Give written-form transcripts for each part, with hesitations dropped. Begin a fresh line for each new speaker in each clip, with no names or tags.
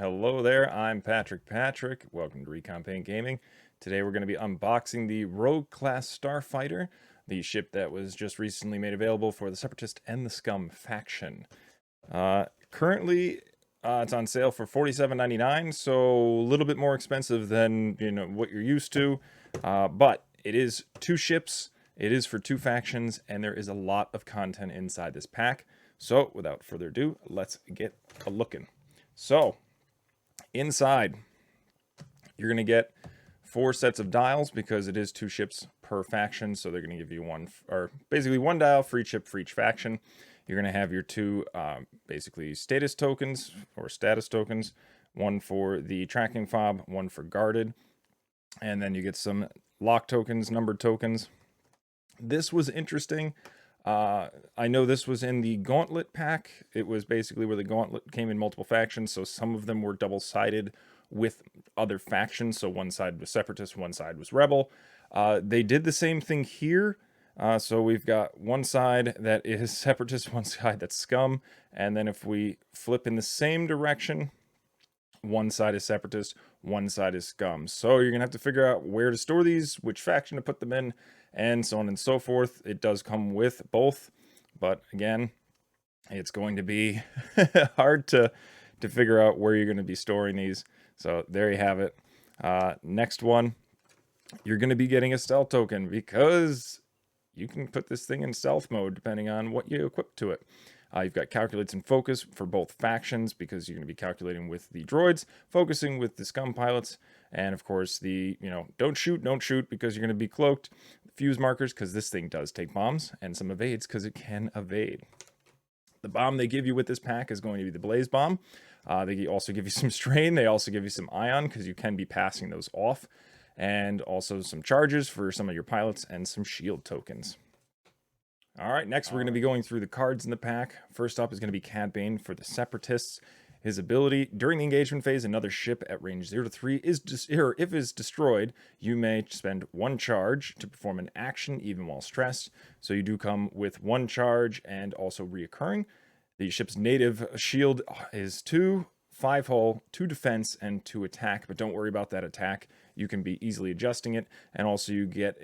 Hello there, I'm Patrick. Welcome to Recon Paint Gaming. Today we're going to be unboxing the Rogue class Starfighter, the ship that was just recently made available for the Separatist and the Scum faction. Currently, it's on sale for $47.99, so a little bit more expensive than what you're used to. But it is two ships, it is for two factions, and there is a lot of content inside this pack. So without further ado, let's get a looking. So inside, you're going to get 4 sets of dials because it is 2 ships per faction. So they're going to give you basically one dial for each ship for each faction. You're going to have your 2 basically status tokens, one for the tracking fob, one for guarded. And then you get some lock tokens, numbered tokens. This was interesting. I know this was in the Gauntlet pack. It was basically where the Gauntlet came in multiple factions, so some of them were double-sided with other factions. So one side was Separatist, one side was Rebel. They did the same thing here. So we've got one side that is Separatist, one side that's Scum. And then if we flip in the same direction, one side is Separatist, one side is Scum. So you're going to have to figure out where to store these, which faction to put them in, and so on and so forth. It does come with both, but again, it's going to be hard to figure out where you're going to be storing these. So there you have it. Next one, you're going to be getting a stealth token because you can put this thing in stealth mode depending on what you equip to it. You've got calculates and focus for both factions because you're going to be calculating with the droids, focusing with the Scum pilots, and of course the, don't shoot because you're going to be cloaked. Fuse markers because this thing does take bombs, and some evades because it can evade. The bomb they give you with this pack is going to be the Blaze Bomb. They also give you some strain. They also give you some ion because you can be passing those off, and also some charges for some of your pilots and some shield tokens. All right, next we're going to be going through the cards in the pack. First up is going to be Cad Bane for the Separatists. His ability, during the engagement phase, another ship at range 0 to 3 is if is destroyed, you may spend 1 charge to perform an action even while stressed. So you do come with 1 charge and also reoccurring. The ship's native shield is 2, 5 hull, 2 defense, and 2 attack, but don't worry about that attack. You can be easily adjusting it, and also you get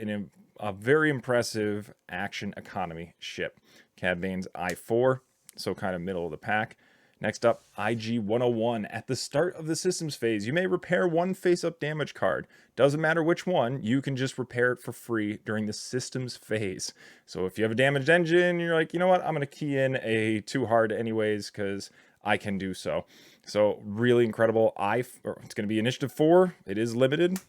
a very impressive action economy ship. Cad Bane's I-4, so kind of middle of the pack. Next up, IG-101. At the start of the systems phase, you may repair 1 face-up damage card. Doesn't matter which one, you can just repair it for free during the systems phase. So if you have a damaged engine, you're like, you know what, I'm going to key in a 2 hard anyways because I can do so. So really incredible. It's going to be Initiative 4. It is limited.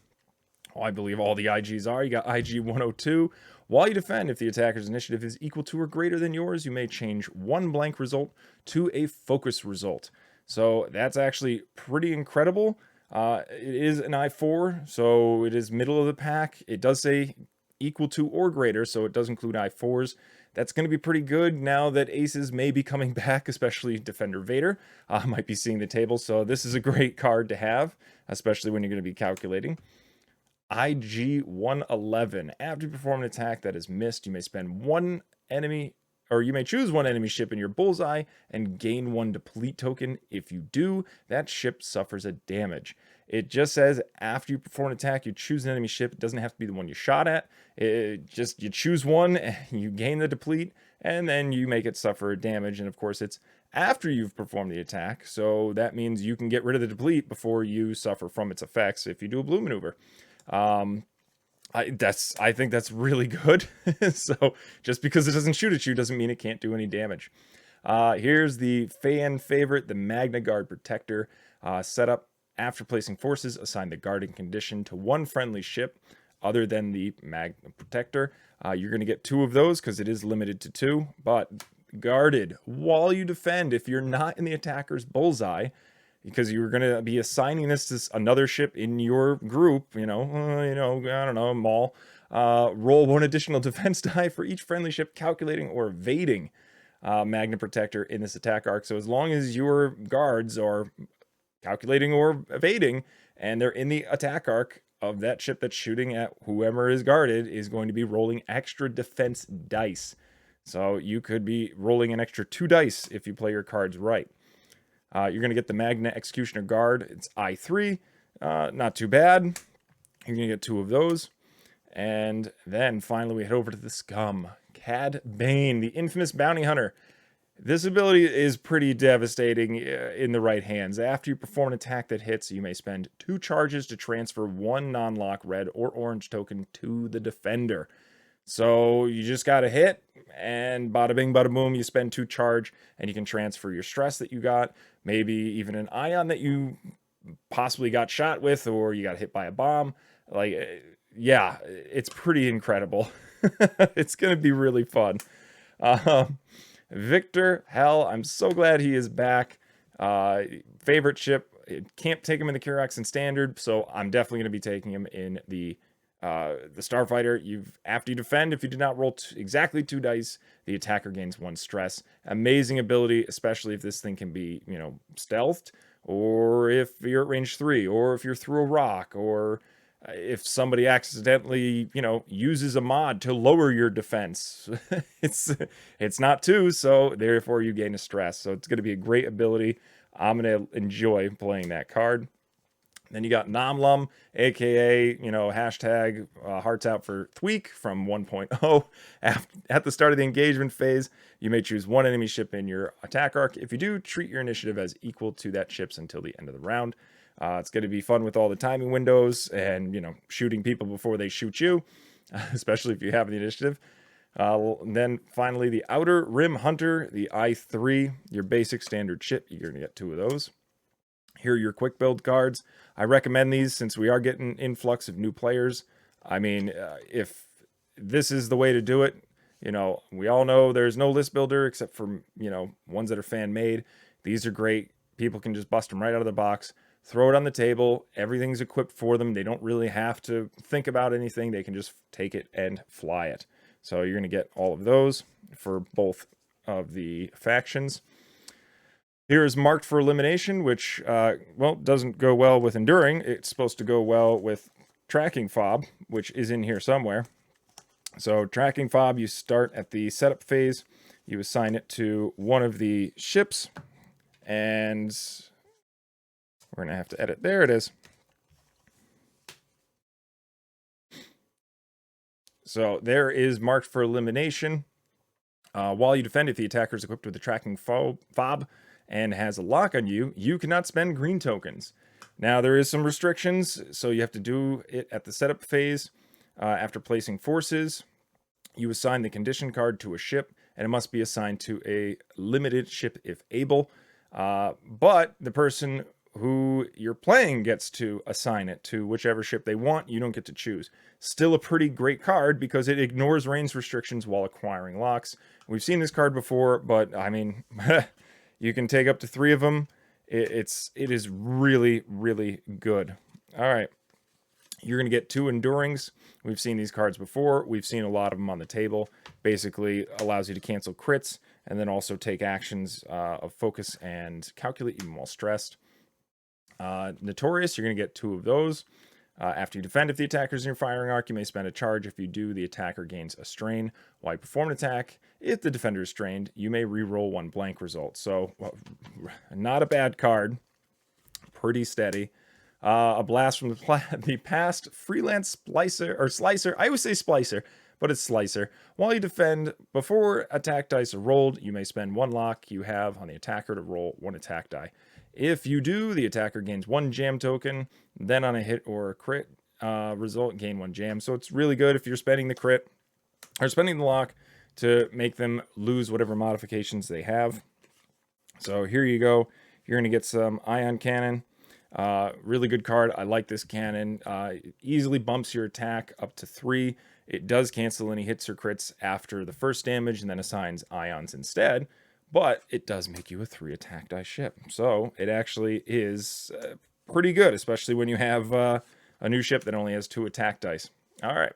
I believe all the IGs are. You got IG-102. While you defend, if the attacker's initiative is equal to or greater than yours, you may change 1 blank result to a focus result. So that's actually pretty incredible. It is an I-4, so it is middle of the pack. It does say equal to or greater, so it does include I-4s. That's going to be pretty good now that aces may be coming back, especially Defender Vader might be seeing the table. So this is a great card to have, especially when you're going to be calculating. IG-111. After you perform an attack that is missed, you may spend 1 enemy, or you may choose 1 enemy ship in your bullseye and gain 1 deplete token. If you do, that ship suffers a damage. It just says after you perform an attack, you choose an enemy ship. It doesn't have to be the one you shot at. You choose one, you gain the deplete, and then you make it suffer damage. And of course, it's after you've performed the attack, so that means you can get rid of the deplete before you suffer from its effects if you do a blue maneuver. I think that's really good. So just because it doesn't shoot at you doesn't mean it can't do any damage. Here's the fan favorite, the Magna Guard Protector. Set up after placing forces, assign the guarding condition to 1 friendly ship other than the Magna Protector. You're going to get 2 of those because it is limited to 2, but guarded while you defend. If you're not in the attacker's bullseye, because you're going to be assigning this to another ship in your group, I don't know, Maul. Roll 1 additional defense die for each friendly ship calculating or evading Magna Protector in this attack arc. So as long as your guards are calculating or evading, and they're in the attack arc of that ship that's shooting at whoever is guarded, is going to be rolling extra defense dice. So you could be rolling an extra 2 dice if you play your cards right. You're going to get the Magna Executioner Guard. It's I3. Not too bad. You're going to get 2 of those. And then finally we head over to the Scum. Cad Bane, the infamous bounty hunter. This ability is pretty devastating in the right hands. After you perform an attack that hits, you may spend 2 charges to transfer 1 non-lock red or orange token to the defender. So you just got to hit, and bada bing, bada boom, you spend 2 charge, and you can transfer your stress that you got, maybe even an ion that you possibly got shot with, or you got hit by a bomb. Like, yeah, it's pretty incredible. It's going to be really fun. Victor, hell, I'm so glad he is back. Favorite ship. Can't take him in the Kirax and Standard, so I'm definitely going to be taking him in the Starfighter. After you defend, if you do not roll exactly 2 dice, the attacker gains 1 stress. Amazing ability, especially if this thing can be, stealthed, or if you're at range 3, or if you're through a rock, or if somebody accidentally, uses a mod to lower your defense. It's not 2, so therefore you gain a stress. So it's going to be a great ability. I'm going to enjoy playing that card. Then you got Namlum, aka, hashtag hearts out for Thweek from 1.0. At the start of the engagement phase, you may choose 1 enemy ship in your attack arc. If you do, treat your initiative as equal to that ship's until the end of the round. It's going to be fun with all the timing windows and, shooting people before they shoot you, especially if you have the initiative. Then finally, the Outer Rim Hunter, the I3, your basic standard ship. You're going to get 2 of those. Here are your quick build cards. I recommend these since we are getting an influx of new players. I mean, if this is the way to do it, we all know there's no list builder except for, ones that are fan made. These are great. People can just bust them right out of the box, throw it on the table. Everything's equipped for them. They don't really have to think about anything. They can just take it and fly it. So you're going to get all of those for both of the factions. Here is marked for elimination, which, doesn't go well with enduring. It's supposed to go well with tracking fob, which is in here somewhere. So tracking fob, you start at the setup phase. You assign it to one of the ships, and we're going to have to edit. There it is. So there is marked for elimination. While you defend, if the attacker is equipped with the tracking fob and has a lock on you, you cannot spend green tokens. Now, there is some restrictions, so you have to do it at the setup phase. After placing forces, you assign the condition card to a ship, and it must be assigned to a limited ship if able. But the person who you're playing gets to assign it to whichever ship they want. You don't get to choose. Still a pretty great card because it ignores range restrictions while acquiring locks. We've seen this card before, but I mean, you can take up to 3 of them. It is really, really good. All right. You're going to get 2 Endurings. We've seen these cards before. We've seen a lot of them on the table. Basically allows you to cancel crits and then also take actions of focus and calculate even while stressed. Notorious, you're going to get 2 of those. After you defend, if the attacker's in your firing arc, you may spend a charge. If you do, the attacker gains a strain. While you perform an attack, if the defender is strained, you may re-roll 1 blank result. So, not a bad card. Pretty steady. A blast from the past. Freelance Slicer. I always say Splicer, but it's Slicer. While you defend, before attack dice are rolled, you may spend 1 lock you have on the attacker to roll 1 attack die. If you do, the attacker gains 1 jam token. Then on a hit or a crit result, gain 1 jam. So it's really good if you're spending the crit or spending the lock to make them lose whatever modifications they have. So here you go. You're going to get some Ion Cannon. Really good card. I like this cannon. It easily bumps your attack up to 3. It does cancel any hits or crits after the first damage and then assigns ions instead. But it does make you a 3 attack die ship. So it actually is pretty good, especially when you have a new ship that only has 2 attack dice. All right.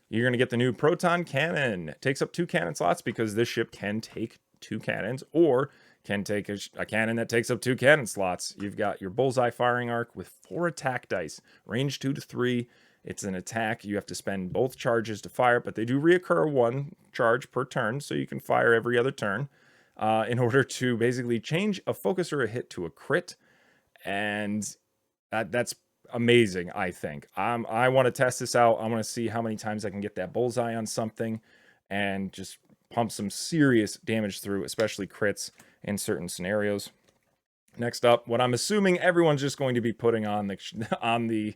You're going to get the new Proton Cannon. It takes up 2 cannon slots because this ship can take 2 cannons or can take a cannon that takes up 2 cannon slots. You've got your Bullseye firing arc with 4 attack dice, range 2 to 3. It's an attack. You have to spend both charges to fire, but they do reoccur 1 charge per turn, so you can fire every other turn. in order to basically change a focus or a hit to a crit. And that's amazing, I think. I want to test this out. I want to see how many times I can get that bullseye on something and just pump some serious damage through, especially crits in certain scenarios. Next up, what I'm assuming everyone's just going to be putting on the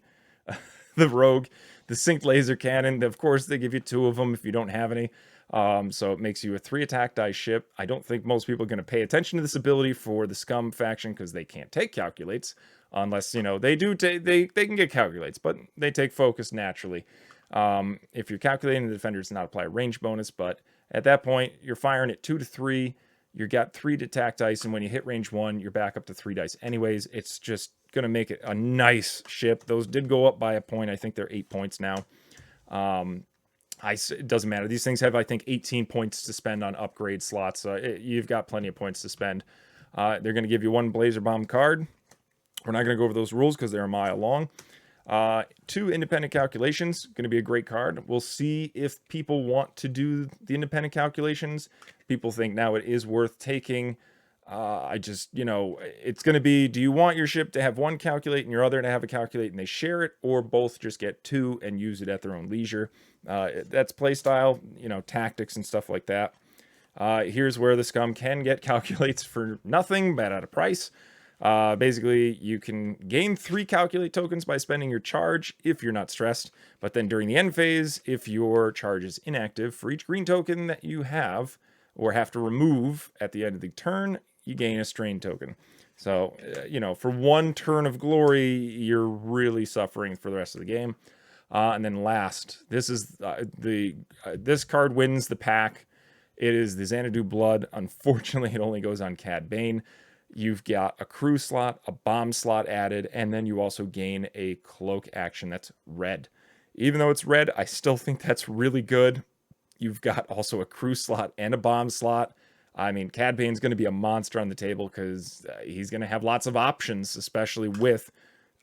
the rogue, the synced laser cannon. Of course, they give you 2 of them if you don't have any. So it makes you a 3 attack die ship. I don't think most people are going to pay attention to this ability for the Scum faction because they can't take calculates unless, you know, they do they can get calculates, but they take focus naturally. If you're calculating, the defender does not apply a range bonus, but at that point, you're firing at 2 to 3. You got 3 attack dice, and when you hit range 1, you're back up to 3 dice anyways. It's just going to make it a nice ship. Those did go up by a point. I think they're 8 points now. It doesn't matter. These things have, I think, 18 points to spend on upgrade slots. You've got plenty of points to spend. They're going to give you 1 Blazer Bomb card. We're not going to go over those rules because they're a mile long. 2 independent calculations, going to be a great card. We'll see if people want to do the independent calculations. People think now it is worth taking. I just, you know, it's going to be, do you want your ship to have 1 calculate and your other to have a calculate and they share it, or both just get 2 and use it at their own leisure? That's playstyle, you know, tactics and stuff like that. Here's where the Scum can get calculates for nothing, but at a price. Basically, you can gain 3 calculate tokens by spending your charge if you're not stressed, but then during the end phase, if your charge is inactive, for each green token that you have or have to remove at the end of the turn, you gain a strain token. So, you know, for 1 turn of glory, you're really suffering for the rest of the game. And then last, this is this card wins the pack. It is the Xanadu Blood. Unfortunately, it only goes on Cad Bane. You've got a crew slot, a bomb slot added, and then you also gain a cloak action that's red. Even though it's red, I still think that's really good. You've got also a crew slot and a bomb slot. I mean, Cad Bane's going to be a monster on the table because he's going to have lots of options, especially with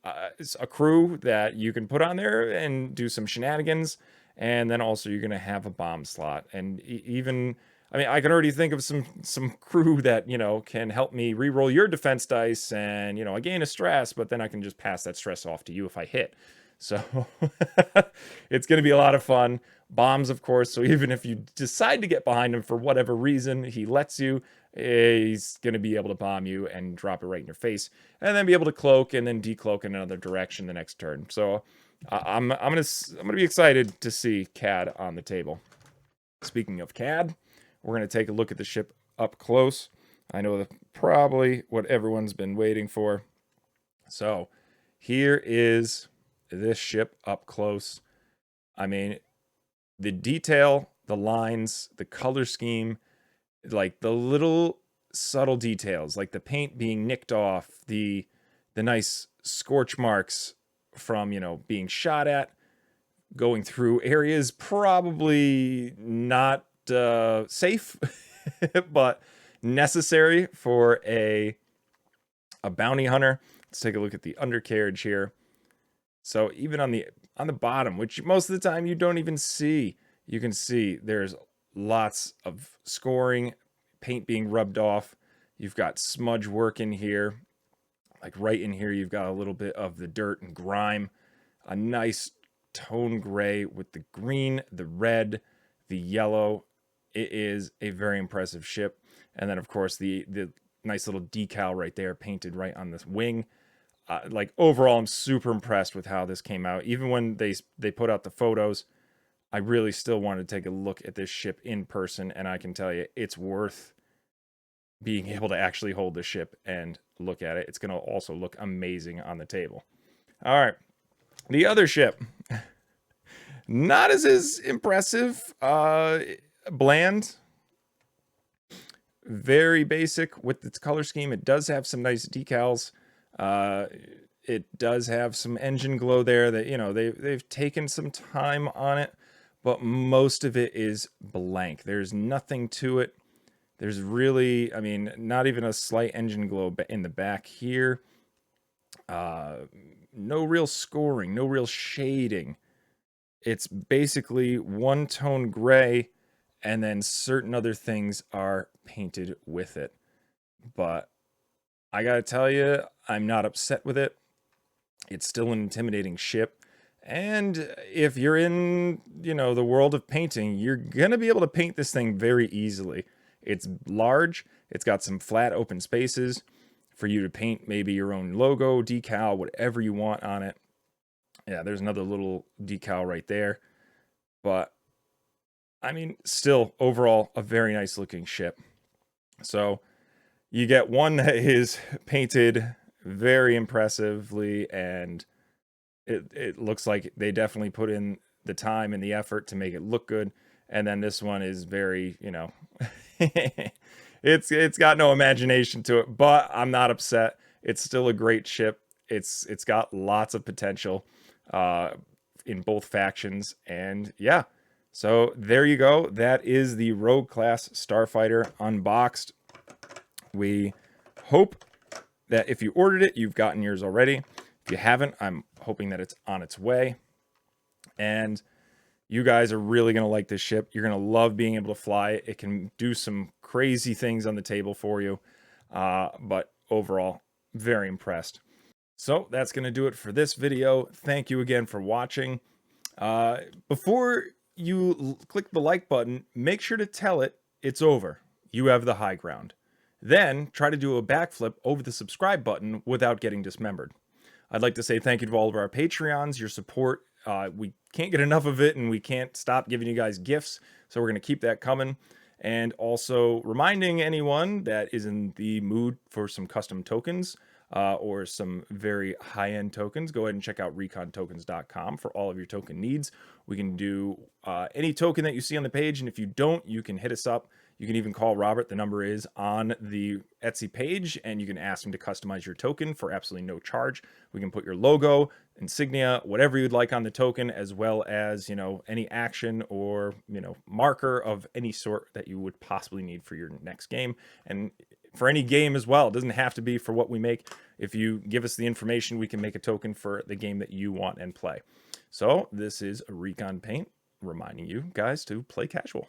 a crew that you can put on there and do some shenanigans. And then also you're going to have a bomb slot. And even, I mean, I can already think of some crew that, you know, can help me re-roll your defense dice and, you know, I gain a stress, but then I can just pass that stress off to you if I hit. So it's going to be a lot of fun. Bombs, of course. So even if you decide to get behind him for whatever reason, he lets you, he's going to be able to bomb you and drop it right in your face, and then be able to cloak and then decloak in another direction the next turn. So I'm gonna be excited to see Cad on the table. Speaking of Cad, we're gonna take a look at the ship up close. I know that's probably what everyone's been waiting for. So here is this ship up close. I mean, the detail, the lines, the color scheme, like the little subtle details, like the paint being nicked off, the nice scorch marks from, you know, being shot at, going through areas probably not safe, but necessary for a bounty hunter. Let's take a look at the undercarriage here. So even on the bottom, which most of the time you don't even see, you can see there's lots of scoring, paint being rubbed off. You've got smudge work in here. Like right in here, you've got a little bit of the dirt and grime. A nice tone gray with the green, the red, the yellow. It is a very impressive ship. And then, of course, the nice little decal right there painted right on this wing. Like overall, I'm super impressed with how this came out. Even when they put out the photos, I really still wanted to take a look at this ship in person, and I can tell you it's worth being able to actually hold the ship and look at it. It's going to also look amazing on the table. All right, the other ship, not as impressive, bland, very basic with its color scheme. It does have some nice decals. It does have some engine glow there that, you know, they've taken some time on it, but most of it is blank. There's nothing to it. There's really, I mean, not even a slight engine glow in the back here. No real scoring, no real shading. It's basically one tone gray, and then certain other things are painted with it. But I gotta tell you, I'm not upset with it. It's still an intimidating ship. And if you're in, the world of painting, you're gonna be able to paint this thing very easily. It's large, it's got some flat open spaces for you to paint maybe your own logo, decal, whatever you want on it. Yeah, there's another little decal right there. But I mean, still overall a very nice looking ship. So you get one that is painted very impressively, and it looks like they definitely put in the time and the effort to make it look good. And then this one is very, it's got no imagination to it, but I'm not upset. It's still a great ship. It's got lots of potential in both factions, and yeah. So there you go. That is the Rogue class Starfighter unboxed. We hope that if you ordered it, you've gotten yours already. If you haven't, I'm hoping that it's on its way. And you guys are really going to like this ship. You're going to love being able to fly it. It can do some crazy things on the table for you. But overall, very impressed. So that's going to do it for this video. Thank you again for watching. Before you click the like button, make sure to tell it it's over. You have the high ground. Then try to do a backflip over the subscribe button without getting dismembered. I'd like to say thank you to all of our Patreons. Your support, we can't get enough of it, and we can't stop giving you guys gifts, so we're going to keep that coming. And also reminding anyone that is in the mood for some custom tokens or some very high-end tokens, go ahead and check out recontokens.com for all of your token needs. We can do any token that you see on the page, and if you don't, you can hit us up. You can even call Robert. The number is on the Etsy page, and you can ask him to customize your token for absolutely no charge. We can put your logo, insignia, whatever you'd like on the token, as well as, any action or, marker of any sort that you would possibly need for your next game. And for any game as well. It doesn't have to be for what we make. If you give us the information, we can make a token for the game that you want and play. So this is Recon Paint reminding you guys to play casual.